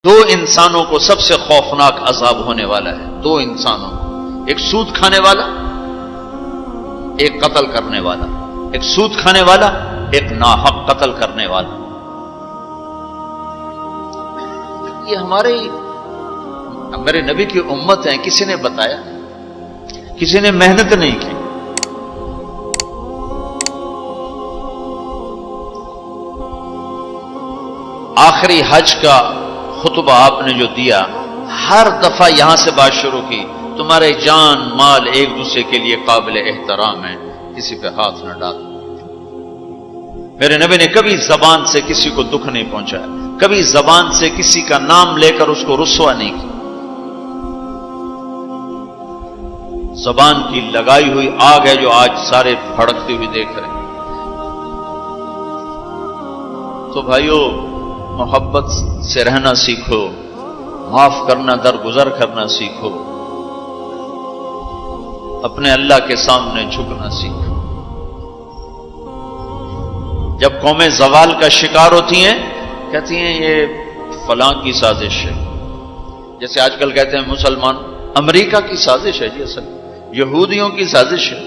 دو انسانوں کو سب سے خوفناک عذاب ہونے والا ہے، دو انسانوں کو، ایک سود کھانے والا، ایک قتل کرنے والا، ایک سود کھانے والا، ایک ناحق قتل کرنے والا۔ یہ ہمارے نبی کی امت ہے، کسی نے بتایا، کسی نے محنت نہیں کی۔ آخری حج کا خطبہ آپ نے جو دیا، ہر دفعہ یہاں سے بات شروع کی، تمہارے جان مال ایک دوسرے کے لیے قابل احترام ہے، کسی پہ ہاتھ نہ ڈال۔ میرے نبی نے کبھی زبان سے کسی کو دکھ نہیں پہنچایا، کبھی زبان سے کسی کا نام لے کر اس کو رسوا نہیں کیا۔ زبان کی لگائی ہوئی آگ ہے جو آج سارے بھڑکتی ہوئی دیکھ رہے ہیں۔ تو بھائیو، محبت سے رہنا سیکھو، معاف کرنا، درگزر کرنا سیکھو، اپنے اللہ کے سامنے جھکنا سیکھو۔ جب قومیں زوال کا شکار ہوتی ہیں، کہتی ہیں یہ فلاں کی سازش ہے، جیسے آج کل کہتے ہیں مسلمان، امریکہ کی سازش ہے جی، اصل یہودیوں کی سازش ہے۔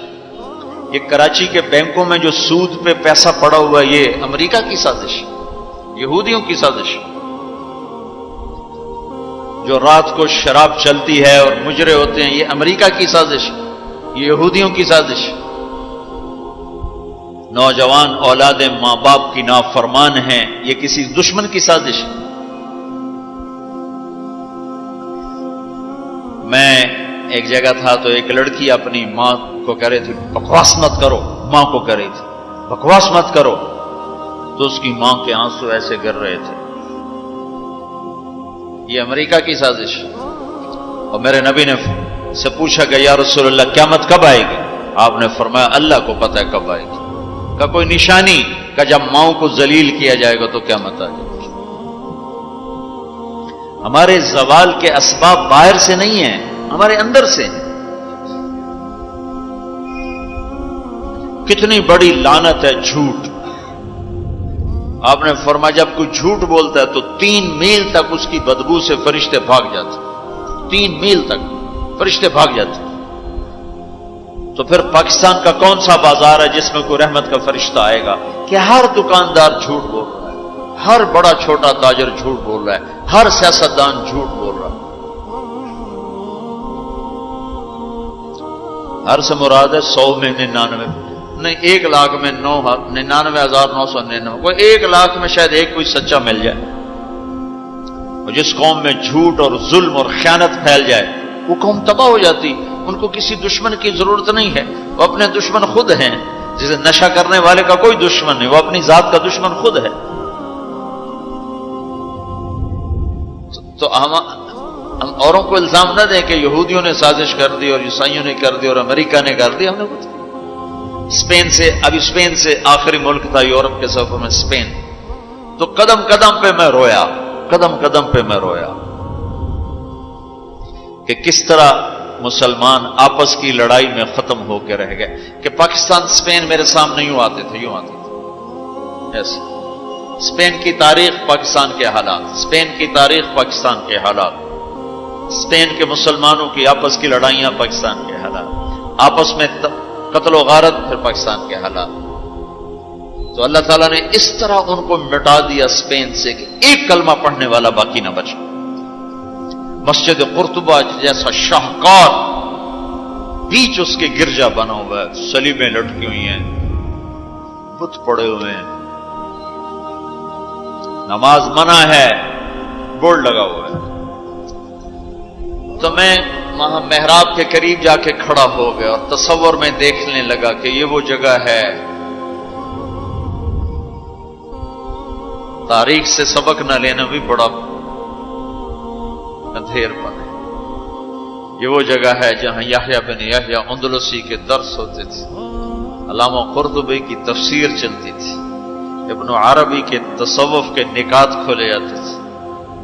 یہ کراچی کے بینکوں میں جو سود پہ پیسہ پڑا ہوا ہے، یہ امریکہ کی سازش ہے، یہودیوں کی سازش۔ جو رات کو شراب چلتی ہے اور مجرے ہوتے ہیں، یہ امریکہ کی سازش، یہ یہودیوں کی سازش۔ نوجوان اولاد ماں باپ کی نافرمان ہیں، یہ کسی دشمن کی سازش۔ میں ایک جگہ تھا تو ایک لڑکی اپنی ماں کو کہہ رہی تھی بکواس مت کرو، ماں کو کہہ رہی تھی بکواس مت کرو، تو اس کی ماں کے آنسو ایسے گر رہے تھے۔ یہ امریکہ کی سازش۔ اور میرے نبی نے سے پوچھا کہ یا رسول اللہ قیامت کب آئے گی؟ آپ نے فرمایا اللہ کو پتہ ہے کب آئے گی۔ کا کوئی نشانی؟ کہ جب ماؤں کو ذلیل کیا جائے گا تو قیامت آ جائے گی۔ ہمارے زوال کے اسباب باہر سے نہیں ہیں، ہمارے اندر سے ہیں۔ کتنی بڑی لعنت ہے جھوٹ۔ آپ نے فرمایا جب کوئی جھوٹ بولتا ہے تو 3 میل تک اس کی بدبو سے فرشتے بھاگ جاتے، 3 میل تک فرشتے بھاگ جاتے۔ تو پھر پاکستان کا کون سا بازار ہے جس میں کوئی رحمت کا فرشتہ آئے گا؟ کہ ہر دکاندار جھوٹ بول رہا ہے، ہر بڑا چھوٹا تاجر جھوٹ بول رہا ہے، ہر سیاستدان جھوٹ بول رہا ہے۔ ہر سے مراد ہے 100 میں 99 نہیں، 1 لاکھ میں 99,999، کوئی 1 لاکھ میں شاید ایک کوئی سچا مل جائے۔ اور جس قوم میں جھوٹ اور ظلم اور خیانت پھیل جائے، وہ قوم تباہ ہو جاتی۔ ان کو کسی دشمن کی ضرورت نہیں ہے، وہ اپنے دشمن خود ہیں۔ جسے نشہ کرنے والے کا کوئی دشمن نہیں، وہ اپنی ذات کا دشمن خود ہے۔ تو ہم اوروں کو الزام نہ دیں کہ یہودیوں نے سازش کر دی اور عیسائیوں نے کر دی اور امریکہ نے کر دی۔ ہم نے کچھ اسپین سے آخری ملک تھا یورپ کے سفر میں، اسپین، تو قدم قدم پہ میں رویا، قدم قدم پہ میں رویا کہ کس طرح مسلمان آپس کی لڑائی میں ختم ہو کے رہ گئے۔ کہ پاکستان اسپین میرے سامنے یوں آتے تھے، یوں آتے تھے ایسے۔ اسپین کی تاریخ، پاکستان کے حالات، اسپین کی تاریخ، پاکستان کے حالات، اسپین کے مسلمانوں کی آپس کی لڑائیاں، پاکستان کے حالات، آپس میں قتل و غارت، پھر پاکستان کے حالات۔ تو اللہ تعالیٰ نے اس طرح ان کو مٹا دیا اسپین سے کہ ایک کلمہ پڑھنے والا باقی نہ بچا۔ مسجد قرطبہ جیسا شاہکار بیچ اس کے گرجا بنا ہوا ہے، صلیبیں لٹکی ہوئی ہیں، بت پڑے ہوئے ہیں، نماز منع ہے، بورڈ لگا ہوا ہے۔ تو میں وہاں محراب کے قریب جا کے کھڑا ہو گیا اور تصور میں دیکھنے لگا کہ یہ وہ جگہ ہے، تاریخ سے سبق نہ لینا بھی بڑا اندھیر پن ہے۔ یہ وہ جگہ ہے جہاں یحییٰ بن یحییٰ اندلسی کے درس ہوتے تھے، علامہ قرطبی کی تفسیر چلتی تھی، ابن عربی کے تصوف کے نکات کھولے جاتے تھے،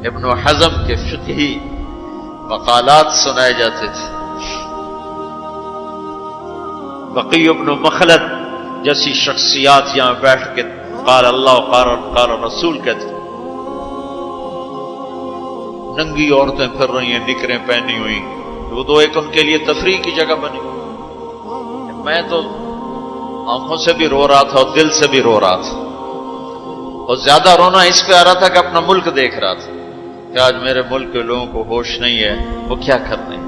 ابن حزم کے فقہی مقالات سنائے جاتے تھے، بقی ابن مخلد جیسی شخصیات یہاں بیٹھ کے قال اللہ قال رسول کہتے۔ ننگی عورتیں پھر رہی ہیں نکریں پہنی ہوئی، وہ تو ایک ان کے لیے تفریح کی جگہ بنی۔ میں تو آنکھوں سے بھی رو رہا تھا اور دل سے بھی رو رہا تھا، اور زیادہ رونا اس پہ آ رہا تھا کہ اپنا ملک دیکھ رہا تھا کہ آج میرے ملک کے لوگوں کو ہوش نہیں ہے، وہ کیا کر رہے ہیں۔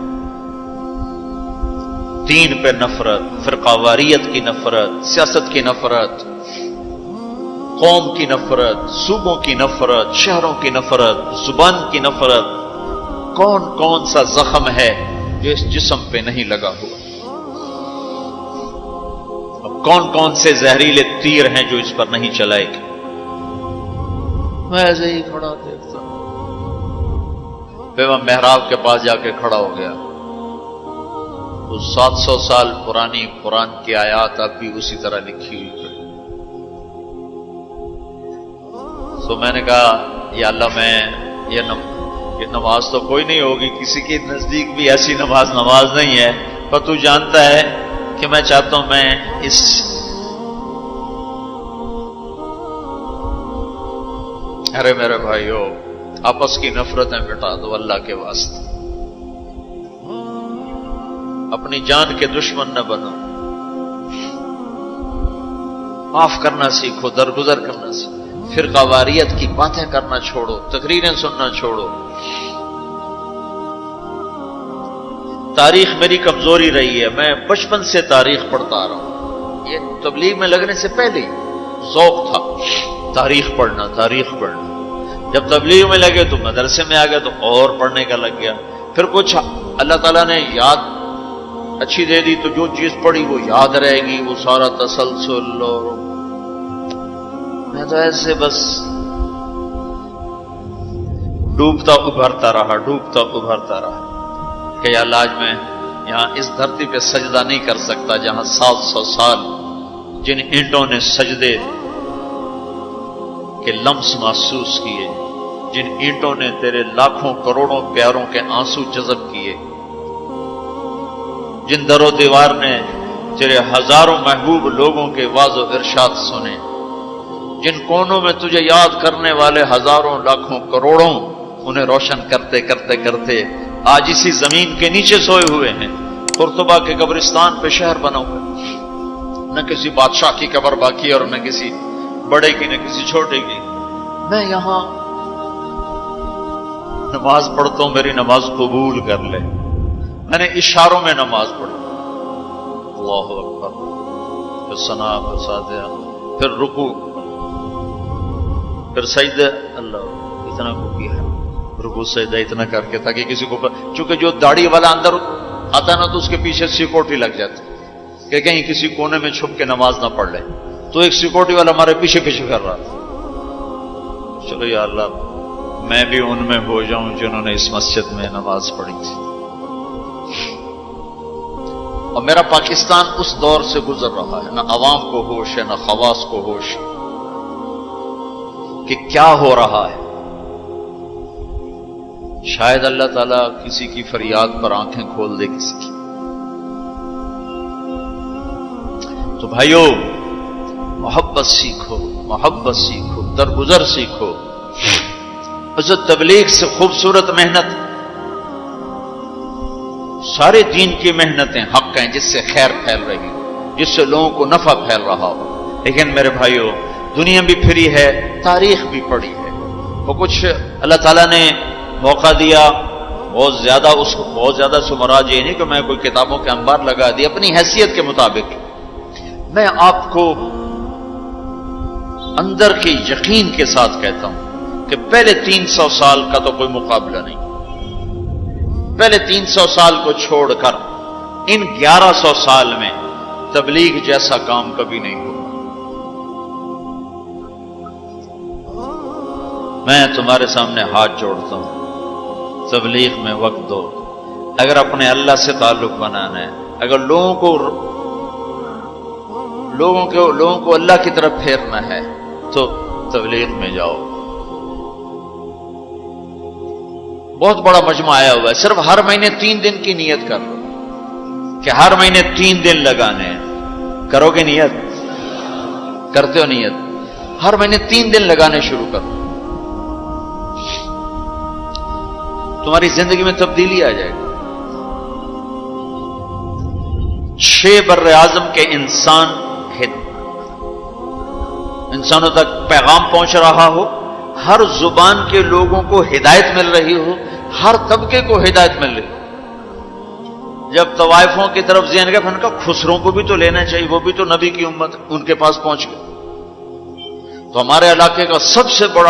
دین پہ نفرت، فرقہ واریت کی نفرت، سیاست کی نفرت، قوم کی نفرت، صوبوں کی نفرت، شہروں کی نفرت، زبان کی نفرت، کون کون سا زخم ہے جو اس جسم پہ نہیں لگا ہوا، اب کون کون سے زہریلے تیر ہیں جو اس پر نہیں چلائے گے۔ میں ایسے ہی کھڑا دیکھتا ہوں، پھر میں محراب کے پاس جا کے کھڑا ہو گیا، تو 700 سال پرانی قرآن کی آیات اب بھی اسی طرح لکھی ہوئی پڑی۔ تو میں نے کہا یا اللہ، میں یہ نماز تو کوئی نہیں ہوگی، کسی کے نزدیک بھی ایسی نماز نہیں ہے، پر تو جانتا ہے کہ میں چاہتا ہوں میں اس ارے میرے بھائیو، آپس کی نفرتیں مٹا دو اللہ کے واسطے، اپنی جان کے دشمن نہ بنو، معاف کرنا سیکھو، درگزر کرنا سیکھو، فرقہ واریت کی باتیں کرنا چھوڑو، تقریریں سننا چھوڑو۔ تاریخ میری کمزوری رہی ہے، میں بچپن سے تاریخ پڑھتا آ رہا ہوں، یہ تبلیغ میں لگنے سے پہلے ہی ذوق تھا تاریخ پڑھنا۔ جب تبلیغ میں لگے تو مدرسے میں آ گیا تو اور پڑھنے کا لگ گیا، پھر کچھ اللہ تعالیٰ نے یاد اچھی دے دی تو جو چیز پڑھی وہ یاد رہے گی، وہ سارا تسلسل، اور میں تو ایسے بس ڈوبتا ابھرتا رہا کہ یا اللہ آج میں یہاں اس دھرتی پہ سجدہ نہیں کر سکتا جہاں 700 سال جن اینٹوں نے سجدے کے لمس محسوس کیے، جن اینٹوں نے تیرے لاکھوں کروڑوں پیاروں کے آنسو جذب کیے، جن در و دیوار نے تیرے ہزاروں محبوب لوگوں کے واز و ارشاد سنے، جن کونوں میں تجھے یاد کرنے والے ہزاروں لاکھوں کروڑوں انہیں روشن کرتے کرتے کرتے آج اسی زمین کے نیچے سوئے ہوئے ہیں، قرطبہ کے قبرستان پہ شہر بنا ہوا ہے، نہ کسی بادشاہ کی قبر باقی ہے اور نہ کسی بڑے کی نہ کسی چھوٹے کی۔ میں یہاں نماز پڑھتا ہوں، میری نماز قبول کر لے۔ میں نے اشاروں میں نماز پڑھی، اللہ اکبر، پھر ثنا، پھر سجدہ، پھر رکوع، پھر سجدہ، اللہ اتنا کو کیا ہے، رکوع سجدہ اتنا کر کے تاکہ کسی کو، چونکہ جو داڑھی والا اندر آتا نا تو اس کے پیچھے سیکورٹی لگ جاتی کہ کہیں کسی کونے میں چھپ کے نماز نہ پڑھ لے، تو ایک سیکورٹی والا ہمارے پیچھے کر رہا تھا۔ چلو یا اللہ میں بھی ان میں ہو جاؤں جنہوں نے اس مسجد میں نماز پڑھی تھی۔ اور میرا پاکستان اس دور سے گزر رہا ہے، نہ عوام کو ہوش ہے نہ خواص کو ہوش کہ کیا ہو رہا ہے۔ شاید اللہ تعالیٰ کسی کی فریاد پر آنکھیں کھول دے کسی کی۔ تو بھائیو، محبت سیکھو، درگزر سیکھو۔ اس تبلیغ سے خوبصورت محنت، سارے دین کی محنتیں حق ہیں جس سے خیر پھیل رہی ہو، جس سے لوگوں کو نفع پھیل رہا ہو، لیکن میرے بھائیو دنیا بھی پھری ہے، تاریخ بھی پڑھی ہے، وہ کچھ اللہ تعالیٰ نے موقع دیا، بہت زیادہ سمراج یہ نہیں کہ میں کوئی کتابوں کے انبار لگا دی، اپنی حیثیت کے مطابق میں آپ کو اندر کے یقین کے ساتھ کہتا ہوں کہ پہلے 300 سال کا تو کوئی مقابلہ نہیں، پہلے 300 سال کو چھوڑ کر ان 1100 سال میں تبلیغ جیسا کام کبھی نہیں ہوا۔ میں تمہارے سامنے ہاتھ جوڑتا ہوں، تبلیغ میں وقت دو۔ اگر اپنے اللہ سے تعلق بنانا ہے، اگر لوگوں کو اللہ کی طرف پھیرنا ہے تو تبلیغ میں جاؤ۔ بہت بڑا مجمع آیا ہوا ہے، صرف ہر مہینے 3 دن کی نیت کر لو کہ ہر مہینے 3 دن لگانے ہیں۔ کرو گے نیت؟ کرتے ہو نیت؟ ہر مہینے 3 دن لگانے شروع کرو۔ تمہاری زندگی میں تبدیلی آ جائے گی. 6 بر اعظم کے انسانوں تک پیغام پہنچ رہا ہو، ہر زبان کے لوگوں کو ہدایت مل رہی ہو، ہر طبقے کو ہدایت مل رہی ہو. جب طوائفوں کی طرف ذہن گئے، ان کا خسروں کو بھی تو لینا چاہیے، وہ بھی تو نبی کی امت، ان کے پاس پہنچ گئے. تو ہمارے علاقے کا سب سے بڑا